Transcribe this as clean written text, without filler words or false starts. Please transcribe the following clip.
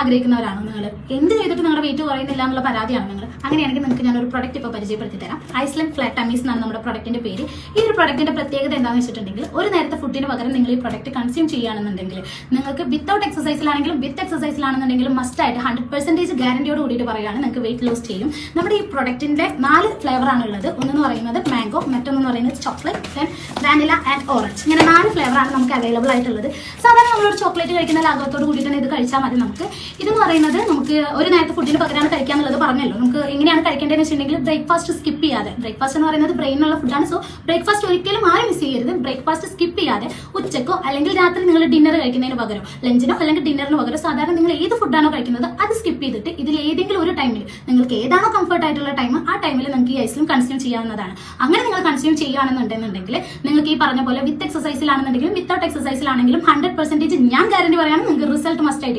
ആഗ്രഹിക്കുന്നവരാണോ നിങ്ങൾ? എന്ത് ചെയ്തിട്ട് നിങ്ങളുടെ വെയിറ്റ് കുറയുന്നില്ല എന്നുള്ള പരാതിയാണ് നിങ്ങൾ? അങ്ങനെയാണെങ്കിൽ നിങ്ങൾക്ക് ഞാനൊരു പ്രൊഡക്റ്റ് ഇപ്പോൾ പരിചയപ്പെടുത്തി തരാം. ഐസ്ലാൻഡ് ഫ്ലാറ്റ് ടമ്മീസ് എന്നാണ് നമ്മുടെ പ്രൊഡക്റ്റിന്റെ പേര്. ഈ ഒരു പ്രൊഡക്റ്റിന്റെ പ്രത്യേകത എന്താണെന്ന് വെച്ചിട്ടുണ്ടെങ്കിൽ, ഒരു നേരത്തെ ഫുഡിന് പകരം നിങ്ങൾ ഈ പ്രൊഡക്റ്റ് കൺസ്യൂം ചെയ്യുകയാണെന്നുണ്ടെങ്കിൽ നിങ്ങൾക്ക് വിത്തൗട്ട് എക്സസൈസിലാണെങ്കിലും വിത്ത് എക്സസൈസിലാണെന്നുണ്ടെങ്കിലും മസ്റ്റ് ആയിട്ട് 100% ഗ്യാരണ്ടിയോട് കൂടിയിട്ട് പറയുകയാണ് നിങ്ങൾക്ക് വെയിറ്റ് ലോസ് ചെയ്യും. നമ്മുടെ ഈ പ്രൊഡക്റ്റിന്റെ 4 ഫ്ലേവർ ആണ് ഉള്ളത്. ഒന്നെന്ന് പറയുന്നത് മാംഗോ, മറ്റൊന്നെന്ന് പറയുന്നത് chocolate, then vanilla and orange. ഇങ്ങനെ 4 ഫ്ലേവർ ആണ് നമുക്ക് അവൈലബിൾ ആയിട്ടുള്ളത്. സാധാരണ നമ്മളൊരു ചോക്ലേറ്റ് കഴിക്കുന്ന ലാഘവത്തോട് കൂടി തന്നെ ഇത് കഴിച്ചാൽ മതി. നമുക്ക് ഇതെന്ന് പറയുന്നത് നമുക്ക് ഒരു നേരത്തെ ഫുഡിന് പകരമാണ് കഴിക്കാന്നുള്ളത് പറഞ്ഞല്ലോ. നമുക്ക് എങ്ങനെയാണ് കഴിക്കേണ്ടതെന്ന് വെച്ചിട്ടുണ്ടെങ്കിൽ ബ്രേക്ക്ഫാസ്റ്റ് സ്കിപ്പ് ചെയ്യാതെ, ബ്രേക്ക്ഫാസ്റ്റ് എന്ന് പറയുന്നത് ബ്രെയിനുള്ള ഫുഡാണ്. സോ ബ്രേക്ക്ഫാസ്റ്റ് ഒരിക്കലും ആരും മിസ് ചെയ്യരുത്. ബ്രേക്ക്ഫാസ്റ്റ് സ്കിപ്പ് ചെയ്യാതെ ഉച്ചക്കോ അല്ലെങ്കിൽ രാത്രി നിങ്ങൾ ഡിന്നർ കഴിക്കുന്നതിന് പകരം, ലഞ്ചിനോ അല്ലെങ്കിൽ ഡിന്നറിന് പകരം സാധാരണ നിങ്ങൾ ഏത് ഫുഡാണോ കഴിക്കുന്നത് അത് സ്കിപ്പ് ചെയ്തിട്ട് ഇതിൽ ഏതെങ്കിലും ഒരു ടൈമിൽ നിങ്ങൾക്ക് ഏതാണോ കംഫർട്ട് ആയിട്ടുള്ള ടൈം, ആ ടൈമിൽ നിങ്ങൾക്ക് ഈ ഐസ്ക്രീം കൺസ്യൂം ചെയ്യാവുന്നതാണ്. അങ്ങനെ നിങ്ങൾ കൺസ്യൂം ചെയ്യുകയാണെന്നുണ്ടെന്നുണ്ടെങ്കിൽ നിങ്ങൾക്ക് ഈ പറഞ്ഞ പോലെ വിത്ത് എക്സസൈസിലാണെന്നുണ്ടെങ്കിലും വിത്തൗട്ട് എക്സസൈസിലാണെങ്കിലും 100% ഞാൻ ഗ്യാരണ്ടി പറയാണ് നിങ്ങൾക്ക് റിസൾട്ട് മസ്റ്റ് ആയിട്ട്